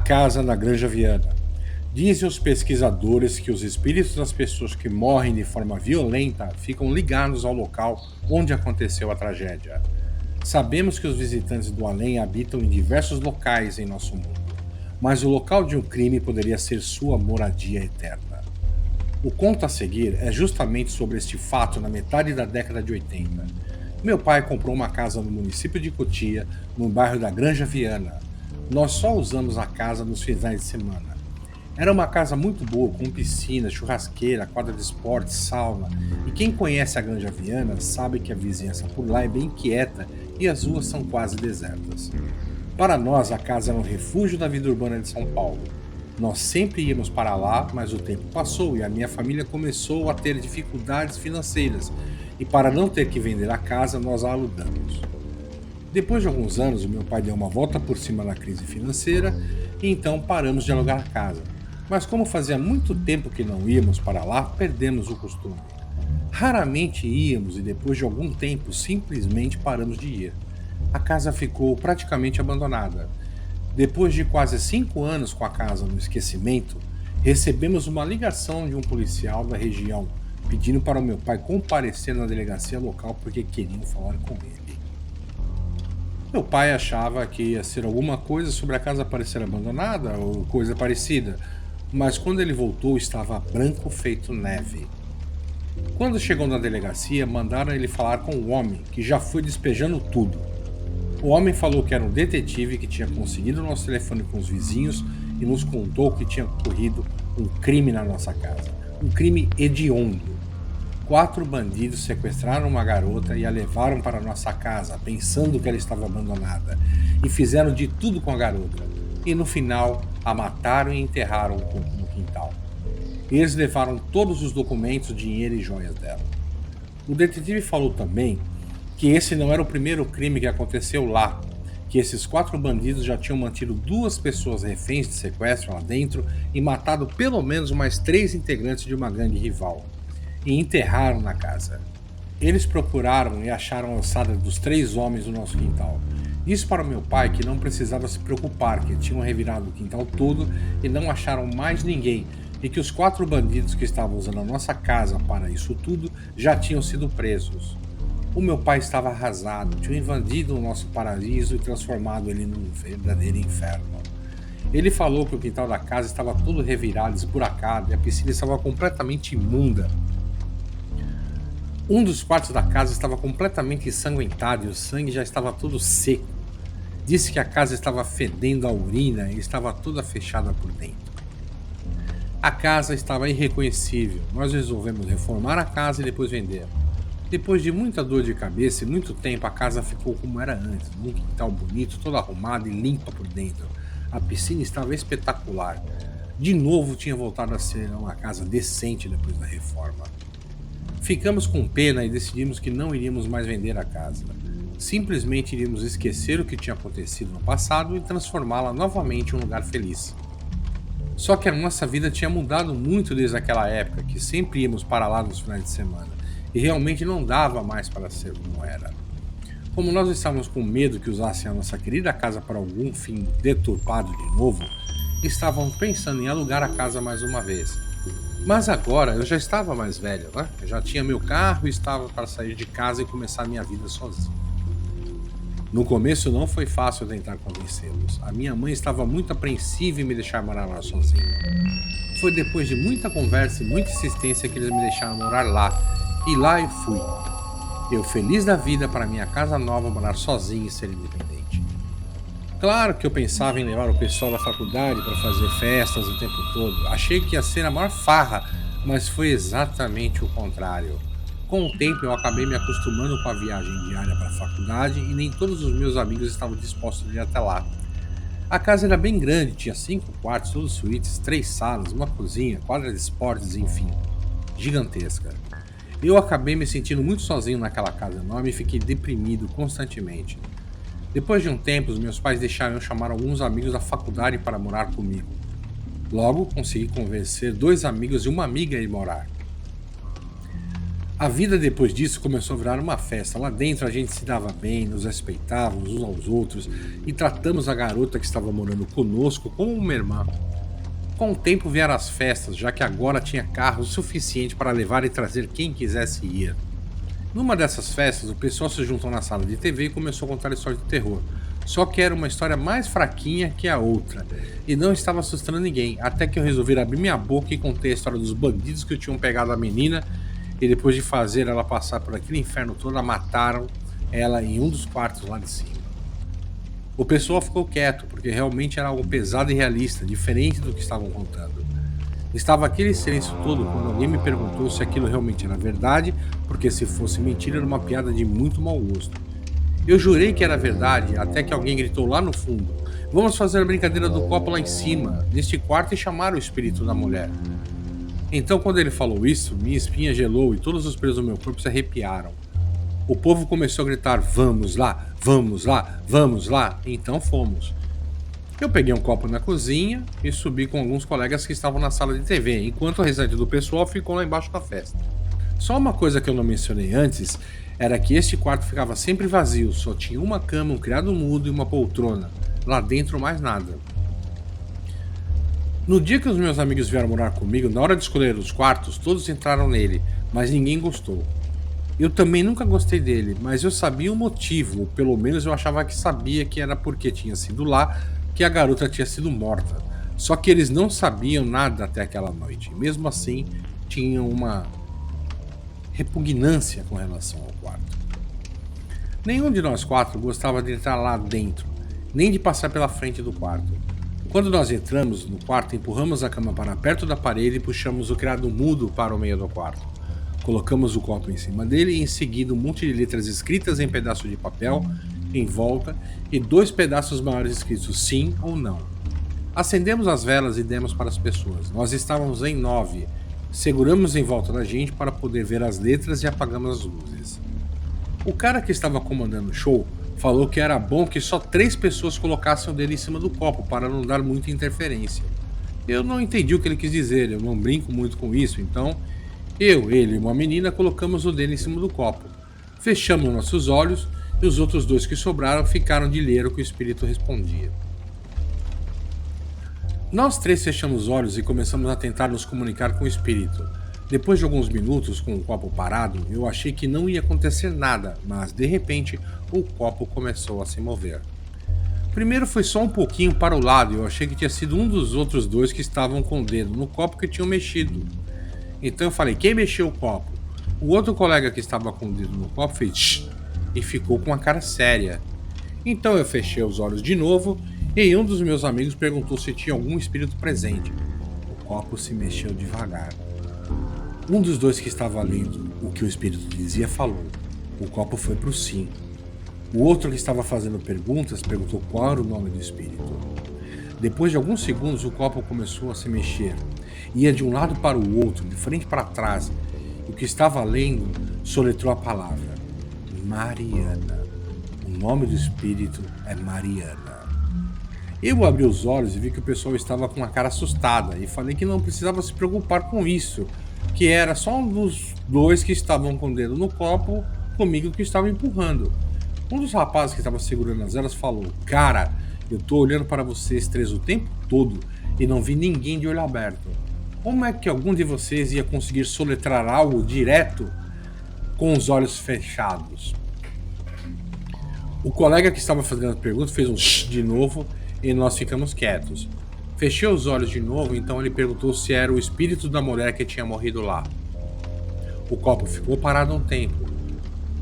casa na Granja Viana. Dizem os pesquisadores que os espíritos das pessoas que morrem de forma violenta ficam ligados ao local onde aconteceu a tragédia. Sabemos que os visitantes do além habitam em diversos locais em nosso mundo, mas o local de um crime poderia ser sua moradia eterna. O conto a seguir é justamente sobre este fato na metade da década de 80. Meu pai comprou uma casa no município de Cotia, no bairro da Granja Viana. Nós só usamos a casa nos finais de semana. Era uma casa muito boa, com piscina, churrasqueira, quadra de esportes, sauna. E quem conhece a Granja Viana sabe que a vizinhança por lá é bem quieta e as ruas são quase desertas. Para nós, a casa era um refúgio da vida urbana de São Paulo. Nós sempre íamos para lá, mas o tempo passou e a minha família começou a ter dificuldades financeiras. E para não ter que vender a casa, nós a alugamos. Depois de alguns anos, o meu pai deu uma volta por cima da crise financeira e então paramos de alugar a casa. Mas como fazia muito tempo que não íamos para lá, perdemos o costume. Raramente íamos e depois de algum tempo simplesmente paramos de ir. A casa ficou praticamente abandonada. Depois de quase 5 anos com a casa no esquecimento, recebemos uma ligação de um policial da região pedindo para o meu pai comparecer na delegacia local porque queriam falar com ele. Meu pai achava que ia ser alguma coisa sobre a casa parecer abandonada ou coisa parecida, mas quando ele voltou estava branco feito neve. Quando chegou na delegacia, mandaram ele falar com o homem, que já foi despejando tudo. O homem falou que era um detetive que tinha conseguido nosso telefone com os vizinhos e nos contou que tinha ocorrido um crime na nossa casa. Um crime hediondo. 4 bandidos sequestraram uma garota e a levaram para nossa casa, pensando que ela estava abandonada, e fizeram de tudo com a garota. E no final, a mataram e enterraram no quintal. Eles levaram todos os documentos, dinheiro e joias dela. O detetive falou também que esse não era o primeiro crime que aconteceu lá, que esses 4 bandidos já tinham mantido 2 pessoas reféns de sequestro lá dentro e matado pelo menos mais 3 integrantes de uma gangue rival, e enterraram na casa. Eles procuraram e acharam a ossada dos 3 homens no nosso quintal. Disse para o meu pai que não precisava se preocupar, que tinham revirado o quintal todo e não acharam mais ninguém, e que os 4 bandidos que estavam usando a nossa casa para isso tudo já tinham sido presos. O meu pai estava arrasado, tinham invadido o nosso paraíso e transformado ele num verdadeiro inferno. Ele falou que o quintal da casa estava todo revirado, esburacado e a piscina estava completamente imunda. Um dos quartos da casa estava completamente ensanguentado e o sangue já estava todo seco. Disse que a casa estava fedendo a urina e estava toda fechada por dentro. A casa estava irreconhecível. Nós resolvemos reformar a casa e depois vender. Depois de muita dor de cabeça e muito tempo, a casa ficou como era antes, num quintal bonito, toda arrumada e limpa por dentro. A piscina estava espetacular. De novo tinha voltado a ser uma casa decente depois da reforma. Ficamos com pena e decidimos que não iríamos mais vender a casa. Simplesmente iríamos esquecer o que tinha acontecido no passado e transformá-la novamente em um lugar feliz. Só que a nossa vida tinha mudado muito desde aquela época, que sempre íamos para lá nos finais de semana, e realmente não dava mais para ser como era. Como nós estávamos com medo que usassem a nossa querida casa para algum fim deturpado de novo, estávamos pensando em alugar a casa mais uma vez. Mas agora eu já estava mais velho, né? Eu já tinha meu carro e estava para sair de casa e começar minha vida sozinho. No começo não foi fácil tentar convencê-los. A minha mãe estava muito apreensiva em me deixar morar lá sozinho. Foi depois de muita conversa e muita insistência que eles me deixaram morar lá. E lá eu fui. Eu feliz da vida para minha casa nova morar sozinho e ser independente. Claro que eu pensava em levar o pessoal da faculdade para fazer festas o tempo todo. Achei que ia ser a maior farra, mas foi exatamente o contrário. Com o tempo eu acabei me acostumando com a viagem diária para a faculdade e nem todos os meus amigos estavam dispostos a ir até lá. A casa era bem grande, tinha 5 quartos, todos suítes, 3 salas, uma cozinha, quadra de esportes, enfim, gigantesca. Eu acabei me sentindo muito sozinho naquela casa enorme e fiquei deprimido constantemente. Depois de um tempo, os meus pais deixaram eu chamar alguns amigos da faculdade para morar comigo. Logo, consegui convencer 2 amigos e uma amiga a ir morar. A vida depois disso começou a virar uma festa. Lá dentro a gente se dava bem, nos respeitávamos uns aos outros e tratamos a garota que estava morando conosco como uma irmã. Com o tempo vieram as festas, já que agora tinha carro suficiente para levar e trazer quem quisesse ir. Numa dessas festas, o pessoal se juntou na sala de TV e começou a contar história de terror. Só que era uma história mais fraquinha que a outra, e não estava assustando ninguém, até que eu resolvi abrir minha boca e contei a história dos bandidos que tinham pegado a menina, e depois de fazer ela passar por aquele inferno todo, a mataram ela em um dos quartos lá de cima. O pessoal ficou quieto, porque realmente era algo pesado e realista, diferente do que estavam contando. Estava aquele silêncio todo quando alguém me perguntou se aquilo realmente era verdade, porque se fosse mentira era uma piada de muito mau gosto. Eu jurei que era verdade, até que alguém gritou lá no fundo: "Vamos fazer a brincadeira do copo lá em cima, neste quarto, e chamar o espírito da mulher." Então, quando ele falou isso, minha espinha gelou e todos os pelos do meu corpo se arrepiaram. O povo começou a gritar: "Vamos lá, vamos lá, vamos lá!" Então fomos. Eu peguei um copo na cozinha e subi com alguns colegas que estavam na sala de TV, enquanto o restante do pessoal ficou lá embaixo da festa. Só uma coisa que eu não mencionei antes era que este quarto ficava sempre vazio, só tinha uma cama, um criado mudo e uma poltrona. Lá dentro mais nada. No dia que os meus amigos vieram morar comigo, na hora de escolher os quartos, todos entraram nele, mas ninguém gostou. Eu também nunca gostei dele, mas eu sabia o motivo, ou pelo menos eu achava que sabia que era porque tinha sido lá que a garota tinha sido morta. Só que eles não sabiam nada até aquela noite. Mesmo assim, tinham uma repugnância com relação ao quarto. Nenhum de nós quatro gostava de entrar lá dentro, nem de passar pela frente do quarto. Quando nós entramos no quarto, empurramos a cama para perto da parede e puxamos o criado mudo para o meio do quarto. Colocamos o copo em cima dele e em seguida um monte de letras escritas em pedaço de papel em volta e 2 pedaços maiores escritos sim ou não. Acendemos as velas e demos para as pessoas. Nós estávamos em 9. Seguramos em volta da gente para poder ver as letras e apagamos as luzes. O cara que estava comandando o show falou que era bom que só 3 pessoas colocassem o dedo em cima do copo para não dar muita interferência. Eu não entendi o que ele quis dizer, eu não brinco muito com isso, então eu, ele e uma menina colocamos o dedo em cima do copo. Fechamos nossos olhos e os outros 2 que sobraram ficaram de ler o que o espírito respondia. Nós 3 fechamos os olhos e começamos a tentar nos comunicar com o espírito. Depois de alguns minutos com o copo parado, eu achei que não ia acontecer nada, mas de repente o copo começou a se mover. Primeiro foi só um pouquinho para o lado e eu achei que tinha sido um dos outros 2 que estavam com o dedo no copo que tinham mexido. Então eu falei: "Quem mexeu o copo?" O outro colega que estava com o dedo no copo fez "shh" e ficou com a cara séria. Então eu fechei os olhos de novo e um dos meus amigos perguntou se tinha algum espírito presente. O copo se mexeu devagar. Um dos 2 que estava lendo o que o espírito dizia falou. O copo foi para o sim. O outro que estava fazendo perguntas perguntou qual era o nome do espírito. Depois de alguns segundos, o copo começou a se mexer. Ia de um lado para o outro, de frente para trás. E o que estava lendo soletrou a palavra: Mariana. O nome do espírito é Mariana. Eu abri os olhos e vi que o pessoal estava com a cara assustada e falei que não precisava se preocupar com isso, que era só um dos 2 que estavam com o dedo no copo comigo que estava empurrando. Um dos rapazes que estava segurando as velas falou: "Cara, eu tô olhando para vocês 3 o tempo todo e não vi ninguém de olho aberto. Como é que algum de vocês ia conseguir soletrar algo direto com os olhos fechados?" O colega que estava fazendo a pergunta fez um shh de novo e nós ficamos quietos. Fechei os olhos de novo, então ele perguntou se era o espírito da mulher que tinha morrido lá. O copo ficou parado um tempo.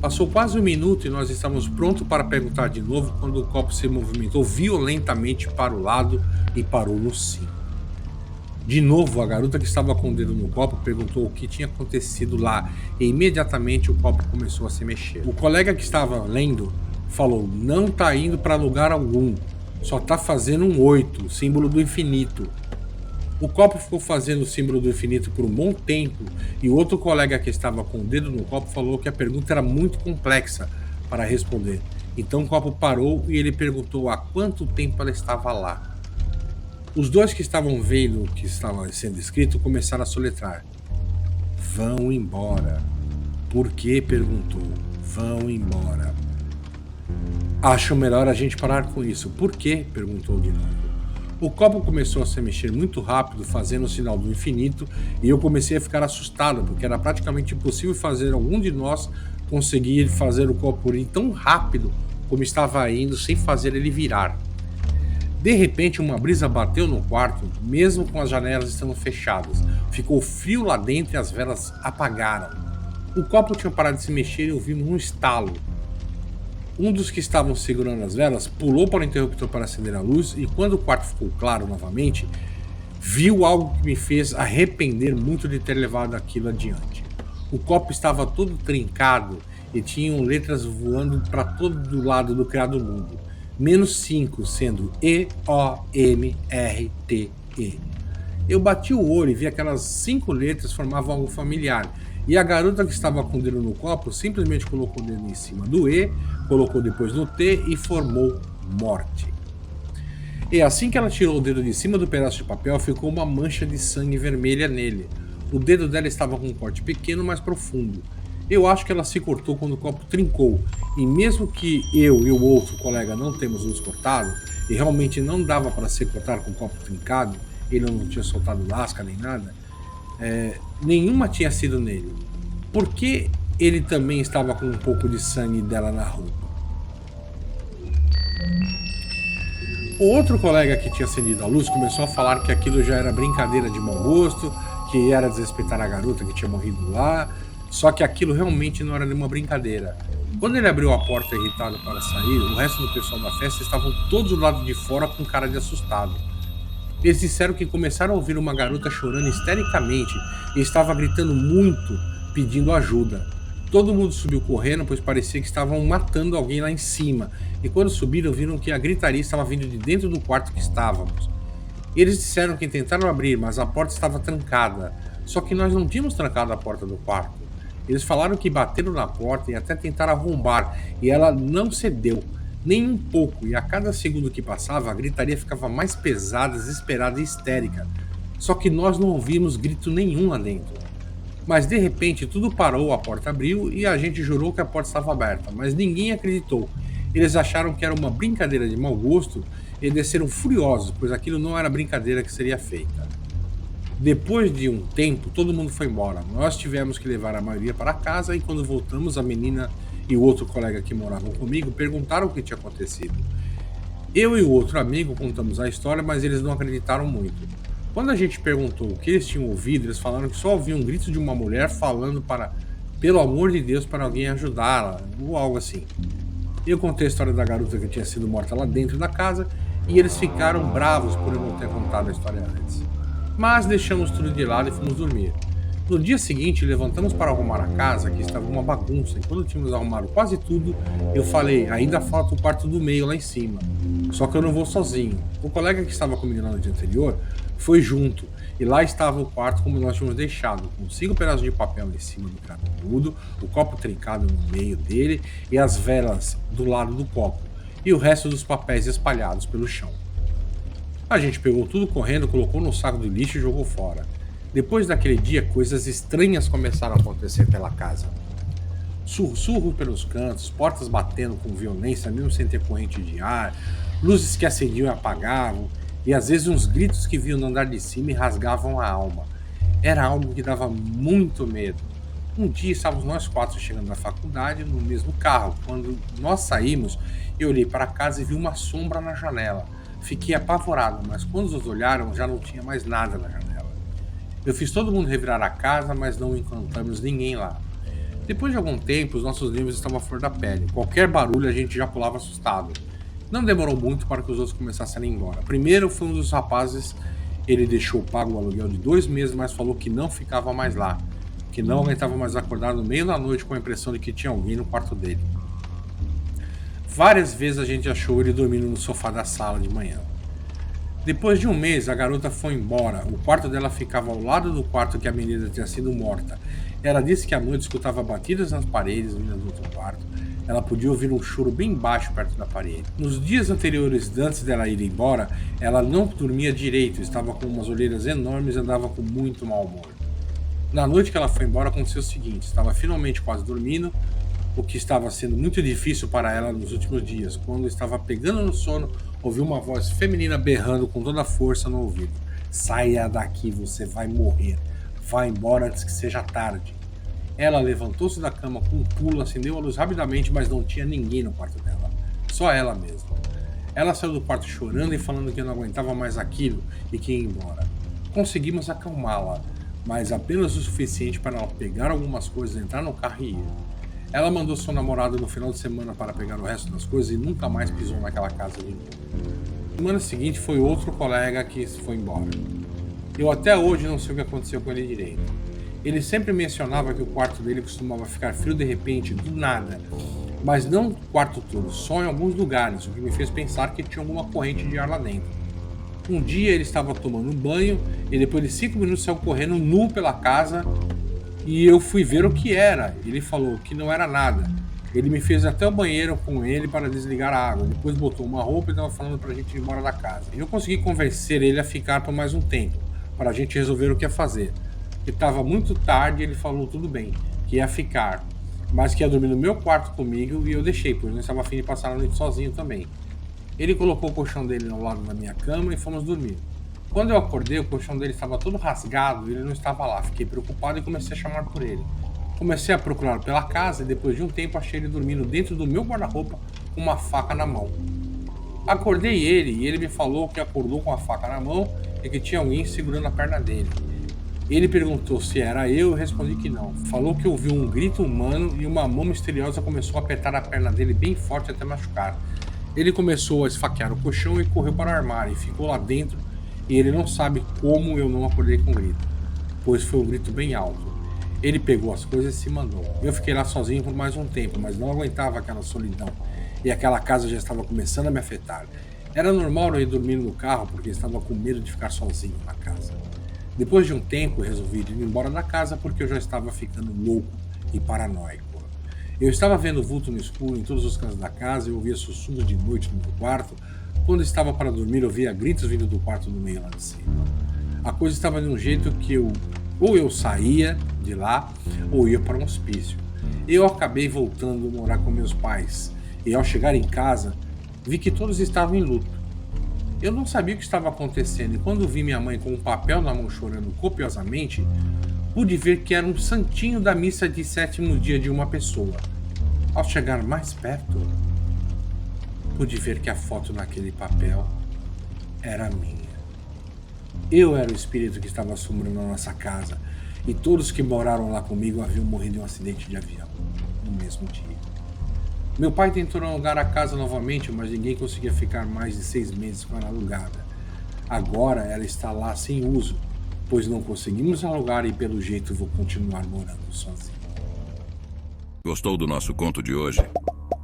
Passou quase um minuto e nós estávamos prontos para perguntar de novo quando o copo se movimentou violentamente para o lado e parou no sim. De novo, a garota que estava com o dedo no copo perguntou o que tinha acontecido lá e imediatamente o copo começou a se mexer. O colega que estava lendo falou: "Não tá indo para lugar algum, só tá fazendo um 8, símbolo do infinito." O copo ficou fazendo o símbolo do infinito por um bom tempo e o outro colega que estava com o dedo no copo falou que a pergunta era muito complexa para responder. Então o copo parou e ele perguntou há quanto tempo ela estava lá. Os 2 que estavam vendo o que estava sendo escrito começaram a soletrar: "Vão embora, Por que? Perguntou. Vão embora. Acho melhor a gente parar com isso. Por quê? Perguntou de novo. O copo começou a se mexer muito rápido, fazendo o sinal do infinito, e eu comecei a ficar assustado, porque era praticamente impossível fazer algum de nós conseguir fazer o copo ir tão rápido como estava indo, sem fazer ele virar. De repente, uma brisa bateu no quarto, mesmo com as janelas estando fechadas. Ficou frio lá dentro e as velas apagaram. O copo tinha parado de se mexer e ouvimos um estalo. Um dos que estavam segurando as velas pulou para o interruptor para acender a luz e, quando o quarto ficou claro novamente, viu algo que me fez arrepender muito de ter levado aquilo adiante. O copo estava todo trincado e tinham letras voando para todo lado do criado mundo. -5 sendo EOMRTE. Eu bati o olho e vi aquelas 5 letras formavam algo familiar. E a garota que estava com o dedo no copo simplesmente colocou o dedo em cima do E, colocou depois no T e formou morte. E assim que ela tirou o dedo de cima do pedaço de papel, ficou uma mancha de sangue vermelha nele. O dedo dela estava com um corte pequeno, mas profundo. Eu acho que ela se cortou quando o copo trincou, e mesmo que eu e o outro colega não temos nos cortado, e realmente não dava para se cortar com o copo trincado, ele não tinha soltado lasca nem nada, nenhuma tinha sido nele. Por que ele também estava com um pouco de sangue dela na roupa? O outro colega que tinha acendido a luz começou a falar que aquilo já era brincadeira de mau gosto, que era desrespeitar a garota que tinha morrido lá, só que aquilo realmente não era nenhuma brincadeira. Quando ele abriu a porta irritado para sair, o resto do pessoal da festa estavam todos do lado de fora com cara de assustado. Eles disseram que começaram a ouvir uma garota chorando histericamente e estava gritando muito, pedindo ajuda. Todo mundo subiu correndo, pois parecia que estavam matando alguém lá em cima, e quando subiram viram que a gritaria estava vindo de dentro do quarto que estávamos. Eles disseram que tentaram abrir, mas a porta estava trancada, só que nós não tínhamos trancado a porta do quarto. Eles falaram que bateram na porta e até tentaram arrombar, e ela não cedeu, nem um pouco, e a cada segundo que passava a gritaria ficava mais pesada, desesperada e histérica. Só que nós não ouvimos grito nenhum lá dentro. Mas de repente tudo parou, a porta abriu e a gente jurou que a porta estava aberta, mas ninguém acreditou. Eles acharam que era uma brincadeira de mau gosto e desceram furiosos, pois aquilo não era brincadeira que seria feita. Depois de um tempo, todo mundo foi embora. Nós tivemos que levar a maioria para casa e quando voltamos, a menina e o outro colega que moravam comigo perguntaram o que tinha acontecido. Eu e o outro amigo contamos a história, mas eles não acreditaram muito. Quando a gente perguntou o que eles tinham ouvido, eles falaram que só ouviam gritos de uma mulher falando pelo amor de Deus, para alguém ajudá-la, ou algo assim. Eu contei a história da garota que tinha sido morta lá dentro da casa e eles ficaram bravos por eu não ter contado a história antes. Mas deixamos tudo de lado e fomos dormir. No dia seguinte, levantamos para arrumar a casa, que estava uma bagunça, e quando tínhamos arrumado quase tudo, eu falei, ainda falta o quarto do meio lá em cima. Só que eu não vou sozinho. O colega que estava comigo no dia anterior foi junto, e lá estava o quarto como nós tínhamos deixado, com 5 pedaços de papel em cima do prato mudo, o copo trincado no meio dele e as velas do lado do copo, e o resto dos papéis espalhados pelo chão. A gente pegou tudo correndo, colocou no saco do lixo e jogou fora. Depois daquele dia, coisas estranhas começaram a acontecer pela casa. Sussurros pelos cantos, portas batendo com violência, mesmo sem ter corrente de ar, luzes que acendiam e apagavam, e às vezes uns gritos que vinham no andar de cima e rasgavam a alma. Era algo que dava muito medo. Um dia estávamos nós 4 chegando da faculdade no mesmo carro. Quando nós saímos, eu olhei para casa e vi uma sombra na janela. Fiquei apavorado, mas quando os olharam já não tinha mais nada na janela. Eu fiz todo mundo revirar a casa, mas não encontramos ninguém lá. Depois de algum tempo, os nossos nervos estavam à flor da pele. Qualquer barulho a gente já pulava assustado. Não demorou muito para que os outros começassem a ir embora. Primeiro foi um dos rapazes, ele deixou pago o aluguel de 2 meses, mas falou que não ficava mais lá, que não aguentava mais acordar no meio da noite com a impressão de que tinha alguém no quarto dele. Várias vezes a gente achou ele dormindo no sofá da sala de manhã. Depois de um mês, a garota foi embora. O quarto dela ficava ao lado do quarto que a menina tinha sido morta. Ela disse que à noite escutava batidas nas paredes vindas do outro quarto. Ela podia ouvir um choro bem baixo perto da parede. Nos dias anteriores, antes dela ir embora, ela não dormia direito, estava com umas olheiras enormes e andava com muito mau humor. Na noite que ela foi embora, aconteceu o seguinte: estava finalmente quase dormindo, o que estava sendo muito difícil para ela nos últimos dias. Quando estava pegando no sono, ouviu uma voz feminina berrando com toda a força no ouvido: "Saia daqui, você vai morrer. Vá embora antes que seja tarde." Ela levantou-se da cama com um pulo, acendeu a luz rapidamente, mas não tinha ninguém no quarto dela. Só ela mesma. Ela saiu do quarto chorando e falando que não aguentava mais aquilo e que ia embora. Conseguimos acalmá-la, mas apenas o suficiente para ela pegar algumas coisas, entrar no carro e ir. Ela mandou seu namorado no final de semana para pegar o resto das coisas e nunca mais pisou naquela casa de novo. Na semana seguinte foi outro colega que foi embora. Eu até hoje não sei o que aconteceu com ele direito. Ele sempre mencionava que o quarto dele costumava ficar frio de repente, do nada. Mas não o quarto todo, só em alguns lugares, o que me fez pensar que tinha alguma corrente de ar lá dentro. Um dia ele estava tomando um banho e depois de 5 minutos saiu correndo nu pela casa e eu fui ver o que era. Ele falou que não era nada. Ele me fez até o banheiro com ele para desligar a água. Depois botou uma roupa e estava falando para a gente ir embora da casa. Eu consegui convencer ele a ficar por mais um tempo, para a gente resolver o que ia fazer. E estava muito tarde e ele falou tudo bem, que ia ficar, mas que ia dormir no meu quarto comigo e eu deixei, pois não estava afim de passar a noite sozinho também. Ele colocou o colchão dele ao lado da minha cama e fomos dormir. Quando eu acordei, o colchão dele estava todo rasgado e ele não estava lá. Fiquei preocupado e comecei a chamar por ele. Comecei a procurar pela casa e depois de um tempo achei ele dormindo dentro do meu guarda-roupa com uma faca na mão. Acordei ele e ele me falou que acordou com a faca na mão e que tinha alguém segurando a perna dele. Ele perguntou se era eu e respondi que não. Falou que ouviu um grito humano e uma mão misteriosa começou a apertar a perna dele bem forte até machucar. Ele começou a esfaquear o colchão e correu para o armário e ficou lá dentro e ele não sabe como eu não acordei com o grito, pois foi um grito bem alto. Ele pegou as coisas e se mandou. Eu fiquei lá sozinho por mais um tempo, mas não aguentava aquela solidão e aquela casa já estava começando a me afetar. Era normal eu ir dormindo no carro porque estava com medo de ficar sozinho na casa. Depois de um tempo, resolvi ir embora da casa porque eu já estava ficando louco e paranoico. Eu estava vendo vulto no escuro em todos os cantos da casa e ouvia sussurros de noite no meu quarto. Quando estava para dormir, eu ouvia gritos vindo do quarto do meio lá de cima. A coisa estava de um jeito que ou eu saía de lá ou ia para um hospício. Eu acabei voltando a morar com meus pais e ao chegar em casa, vi que todos estavam em luto. Eu não sabia o que estava acontecendo e quando vi minha mãe com um papel na mão chorando copiosamente, pude ver que era um santinho da missa de 7º dia de uma pessoa. Ao chegar mais perto, pude ver que a foto naquele papel era minha. Eu era o espírito que estava assombrando a nossa casa e todos que moraram lá comigo haviam morrido em um acidente de avião no mesmo dia. Meu pai tentou alugar a casa novamente, mas ninguém conseguia ficar mais de 6 meses com ela alugada. Agora ela está lá sem uso, pois não conseguimos alugar e pelo jeito vou continuar morando sozinho. Gostou do nosso conto de hoje?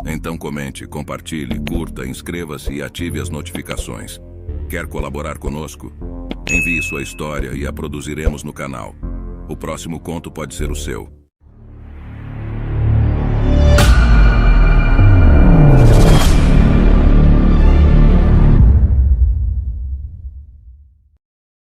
Então comente, compartilhe, curta, inscreva-se e ative as notificações. Quer colaborar conosco? Envie sua história e a produziremos no canal. O próximo conto pode ser o seu.